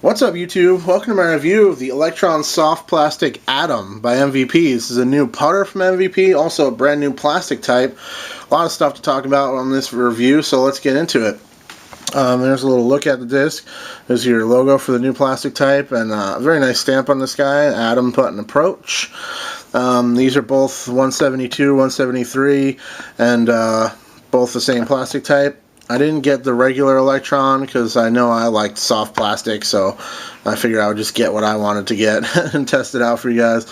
What's up, YouTube? Welcome to my review of the Electron Soft Plastic Atom by MVP. This is a new putter from MVP, also a brand new plastic type. A lot of stuff to talk about on this review, so let's get into it. There's a little look at the disc. There's your logo for the new plastic type, and a very nice stamp on this guy, Atom Button Approach. These are both 172, 173, and both the same plastic type. I didn't get the regular Electron because I know I liked soft plastic, so I figured I would just get what I wanted to get and test it out for you guys.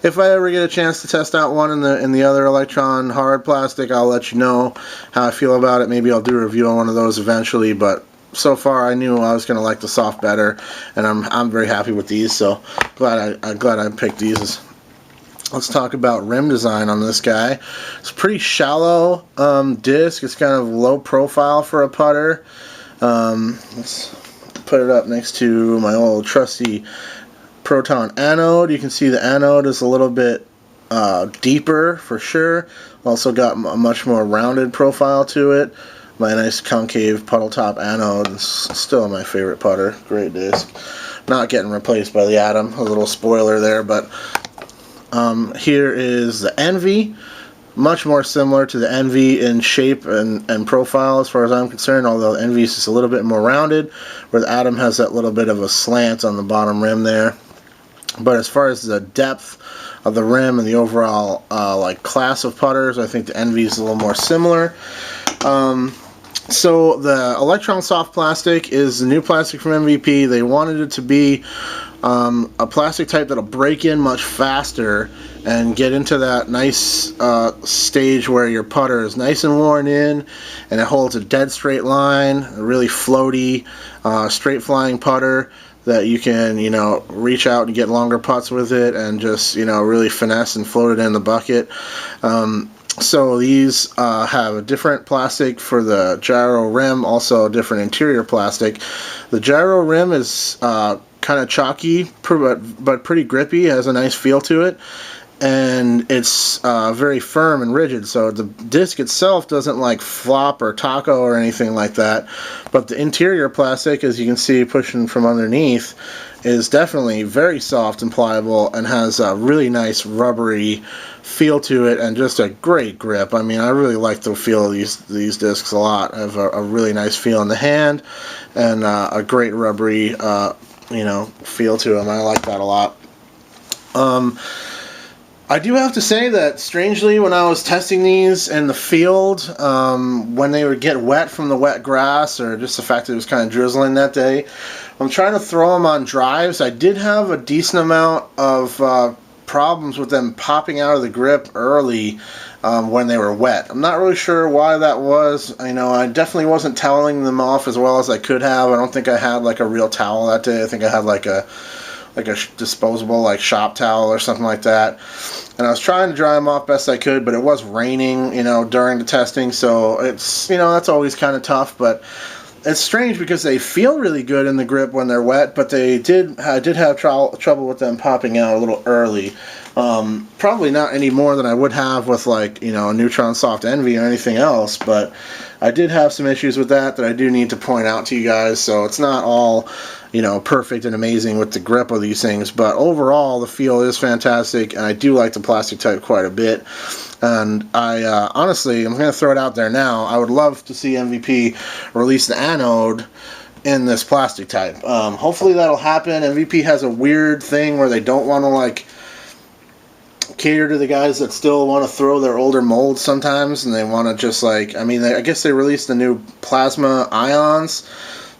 If I ever get a chance to test out one in the other Electron hard plastic, I'll let you know how I feel about it. Maybe I'll do a review on one of those eventually, but so far I knew I was going to like the soft better, and I'm very happy with these, so I'm glad I picked these. Let's talk about rim design on this guy. It's a pretty shallow disc. It's kind of low profile for a putter. Let's put it up next to my old trusty proton anode. You can see the anode is a little bit deeper for sure. Also got a much more rounded profile to it. My nice concave puddle top anode is still my favorite putter. Great disc. Not getting replaced by the Atom. A little spoiler there, but here is the Envy, much more similar to the Envy in shape and profile as far as I'm concerned, although the Envy is just a little bit more rounded, where the Atom has that little bit of a slant on the bottom rim there. But as far as the depth of the rim and the overall like class of putters, I think the Envy is a little more similar. So the Electron Soft Plastic is the new plastic from MVP. They wanted it to be a plastic type that'll break in much faster and get into that nice stage where your putter is nice and worn in and it holds a dead straight line, a really floaty, straight flying putter that you can, reach out and get longer putts with it and just, really finesse and float it in the bucket. So these have a different plastic for the gyro rim, also a different interior plastic. The gyro rim is kind of chalky, but pretty grippy, has a nice feel to it, and it's very firm and rigid, so the disc itself doesn't like flop or taco or anything like that, but the interior plastic, as you can see pushing from underneath, is definitely very soft and pliable and has a really nice rubbery feel to it and just a great grip. I mean, I really like the feel of these discs a lot. I have a really nice feel in the hand and a great rubbery feel to them. I like that a lot. I do have to say that strangely, when I was testing these in the field, when they would get wet from the wet grass or just the fact that it was kind of drizzling that day, I'm trying to throw them on drives. I did have a decent amount of problems with them popping out of the grip early when they were wet. I'm not really sure why that was. I definitely wasn't toweling them off as well as I could have. I don't think I had like a real towel that day. I think I had like a disposable like shop towel or something like that, and I was trying to dry them off best I could, but it was raining during the testing, so it's that's always kind of tough. But it's strange because they feel really good in the grip when they're wet, but I did have trouble with them popping out a little early. Probably not any more than I would have with like a Neutron Soft Envy or anything else, but I did have some issues with that I do need to point out to you guys. So it's not all perfect and amazing with the grip of these things, but overall the feel is fantastic, and I do like the plastic type quite a bit. And I honestly, I'm going to throw it out there now, I would love to see MVP release the anode in this plastic type. Hopefully that'll happen. MVP has a weird thing where they don't want to like cater to the guys that still want to throw their older molds sometimes, and they want to just like, I guess they released the new plasma ions,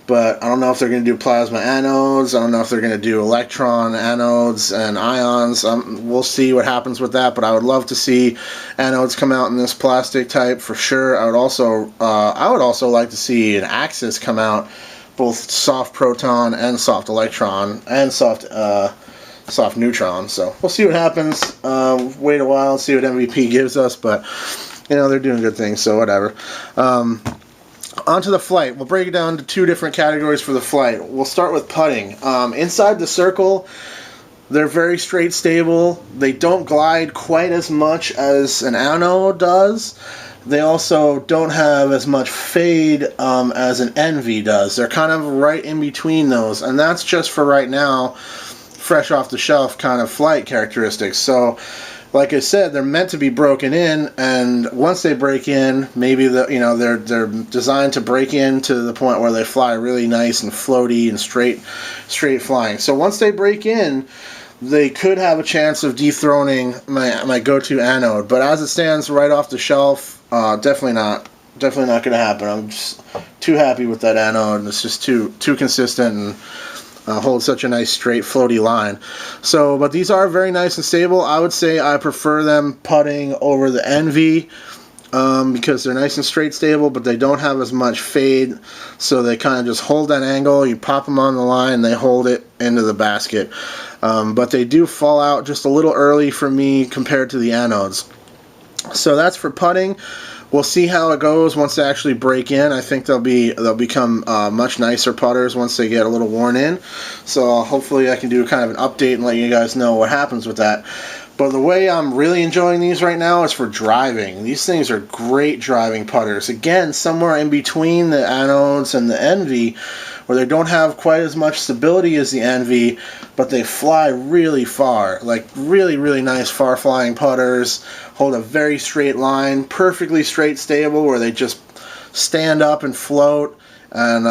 but I don't know if they're going to do plasma anodes. I don't know if they're going to do electron anodes and ions. We'll see what happens with that, but I would love to see anodes come out in this plastic type for sure. I would also like to see an Axis come out, both soft proton and soft electron and soft neutron. So we'll see what happens. Wait a while and see what MVP gives us, but they're doing good things, so whatever. Onto the flight. We'll break it down to two different categories for the flight. We'll start with putting. Inside the circle, they're very straight, stable. They don't glide quite as much as an anode does. they also don't have as much fade as an Envy does. They're kind of right in between those, and that's just for right now, fresh off the shelf kind of flight characteristics. So like I said, they're meant to be broken in, and once they break in, maybe they're designed to break in to the point where they fly really nice and floaty and straight flying. So once they break in, they could have a chance of dethroning my go-to anode. But as it stands, right off the shelf, definitely not going to happen. I'm just too happy with that anode, and it's just too consistent and holds such a nice straight floaty line. So, but these are very nice and stable. I would say I prefer them putting over the Envy because they're nice and straight stable, but they don't have as much fade, so they kind of just hold that angle. You pop them on the line, they hold it into the basket. But they do fall out just a little early for me compared to the anodes. So that's for putting. We'll see how it goes once they actually break in. I think they'll become much nicer putters once they get a little worn in. So hopefully I can do kind of an update and let you guys know what happens with that. But the way I'm really enjoying these right now is for driving. These things are great driving putters. Again, somewhere in between the anodes and the Envy, where they don't have quite as much stability as the Envy, but they fly really far. Like really, really nice far flying putters, hold a very straight line, perfectly straight stable, where they just stand up and float, and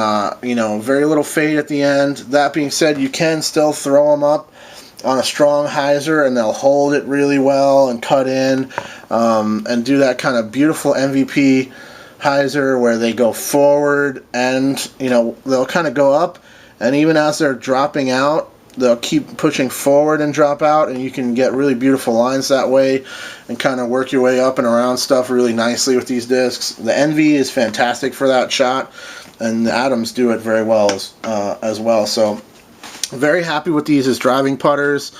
very little fade at the end. That being said, you can still throw them up on a strong hyzer and they'll hold it really well and cut in, and do that kind of beautiful MVP hyzer where they go forward and they'll kind of go up, and even as they're dropping out, they'll keep pushing forward and drop out, and you can get really beautiful lines that way and kind of work your way up and around stuff really nicely with these discs. The Envy is fantastic for that shot, and the Atoms do it very well as well. So very happy with these as driving putters.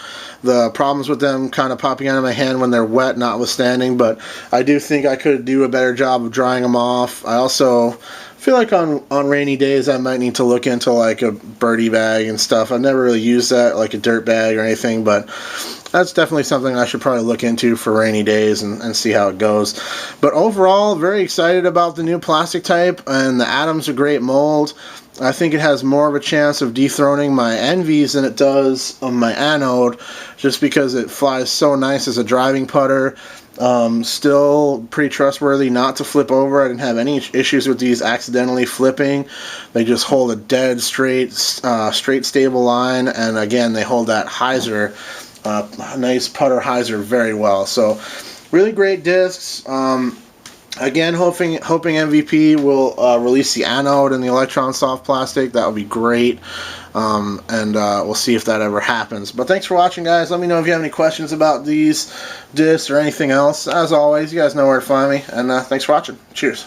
The problems with them kind of popping out of my hand when they're wet notwithstanding, but I do think I could do a better job of drying them off. I also feel like on rainy days I might need to look into like a birdie bag and stuff. I've never really used that, like a dirt bag or anything, but that's definitely something I should probably look into for rainy days and see how it goes. But overall, very excited about the new plastic type, and the Atom's a great mold. I think it has more of a chance of dethroning my Envies than it does on my anode, just because it flies so nice as a driving putter. Still pretty trustworthy not to flip over. I didn't have any issues with these accidentally flipping. They just hold a dead straight stable line, and again they hold that hyzer, nice putter hyzer, very well. So really great discs. Again, hoping MVP will release the anode and the Electron soft plastic. That would be great. And we'll see if that ever happens. But thanks for watching, guys. Let me know if you have any questions about these discs or anything else. As always, you guys know where to find me. And thanks for watching. Cheers.